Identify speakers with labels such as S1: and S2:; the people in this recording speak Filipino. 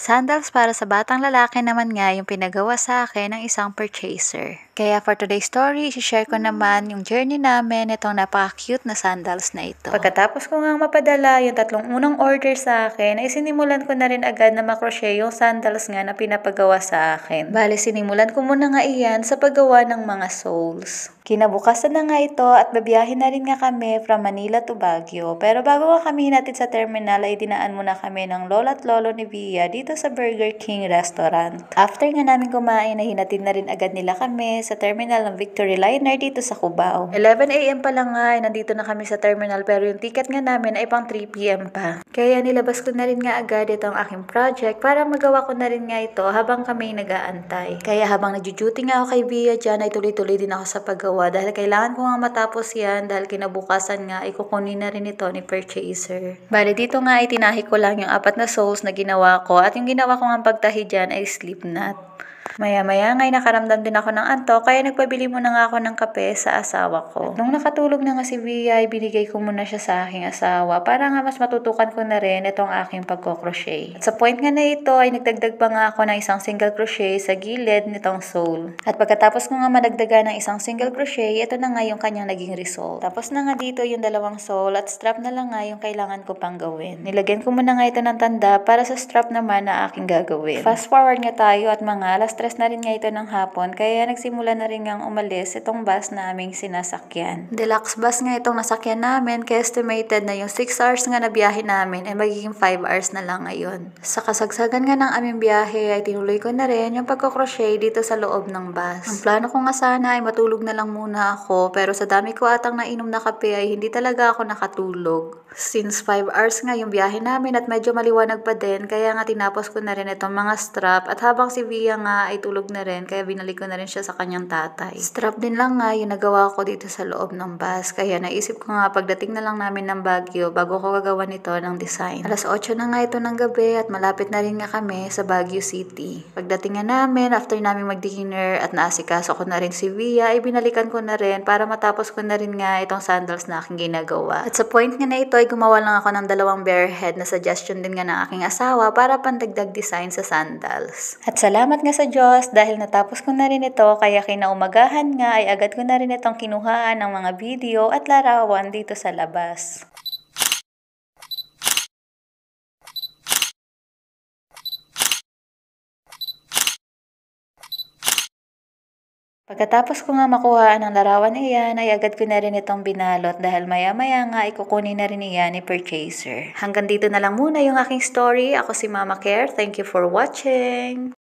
S1: Sandals para sa batang lalaki naman nga yung pinagawa sa akin ng isang purchaser. Kaya for today's story, i-share ko naman yung journey namin itong napaka-cute na sandals na ito. Pagkatapos ko nga mapadala yung tatlong unang order sa akin, ay sinimulan ko na rin agad na makrochet yung sandals nga na pinapagawa sa akin. Bale, sinimulan ko muna nga iyan sa paggawa ng mga soles. Kinabukasan na nga ito at babiyahin na rin nga kami from Manila to Baguio. Pero bago nga kami hinatid sa terminal ay dinaan muna kami ng lola at lolo ni Via dito sa Burger King restaurant. After nga namin kumain ay hinatid na rin agad nila kami sa terminal ng Victory Liner dito sa Cubao. 11 AM pa lang nga ay nandito na kami sa terminal pero yung ticket nga namin ay pang 3 PM pa. Kaya nilabas ko na rin nga agad itong aking project para magawa ko na rin nga ito habang kami nag-aantay. Kaya habang nag-duty nga ako kay Via dyan ay tuloy-tuloy din ako sa paggawa dahil kailangan ko nga matapos yan dahil kinabukasan nga ay kukunin na rin ito ni purchaser. Bali dito nga ay tinahi ko lang yung 4 na soles na ginawa ko at yung ginawa ko nga pagtahi dyan ay slip knot. Maya-maya nga'y nakaramdam din ako ng antok kaya nagpabili muna nga ako ng kape sa asawa ko. At nung nakatulog na nga si Via ay binigay ko muna siya sa aking asawa para nga mas matutukan ko na rin itong aking pagko-crochet. At sa point nga na ito ay nagdagdag pa nga ako ng isang single crochet sa gilid nitong sole. At pagkatapos ko nga madagdagan ng isang single crochet, ito na nga yung kanyang naging result. Tapos na nga dito yung dalawang sole at strap na lang nga yung kailangan ko pang gawin. Nilagyan ko muna nga ito ng tanda para sa strap naman na aking gagawin. Fast forward nga tayo at mga alas 3 na rin nga ito ng hapon kaya nagsimula na rin ngang umalis itong bus na aming sinasakyan. Deluxe bus nga itong nasakyan namin kaya estimated na yung 6 hours nga na biyahe namin ay magiging 5 hours na lang ngayon. Sa kasagsagan nga ng aming biyahe ay tinuloy ko na rin yung pagko-crochet dito sa loob ng bus. Ang plano ko nga sana ay matulog na lang muna ako pero sa dami ko atang nainom na kape ay hindi talaga ako nakatulog. Since 5 hours nga yung biyahe namin at medyo maliwanag pa din kaya nga tinapos ko na rin itong mga strap at habang si Via nga ay tulog na rin kaya binalik ko na rin siya sa kanyang tatay. Strap din lang nga yung nagawa ko dito sa loob ng bus kaya naisip ko nga pagdating na lang namin ng Baguio bago ko gagawa nito ng design. Alas 8 na nga ito ng gabi at malapit na rin nga kami sa Baguio City. Pagdating nga namin after namin mag-dinner at naasikaso ko na rin si Via ay binalikan ko na rin para matapos ko na rin nga itong sandals na aking ginagawa. At sa point nga na ito ay gumawa lang ako ng 2 bare head na suggestion din nga ng aking asawa para pandagdag design sa sandals. At salamat nga sa Diyos dahil natapos ko na rin ito kaya kinaumagahan nga ay agad ko na rin itong kinuhaan ng mga video at larawan dito sa labas. Pagkatapos ko nga makuha ng larawan na iyan ay agad ko na rin itong binalot dahil maya-maya nga ay kukunin na rin iyan ni purchaser. Hanggang dito na lang muna yung aking story. Ako si Mama Care. Thank you for watching!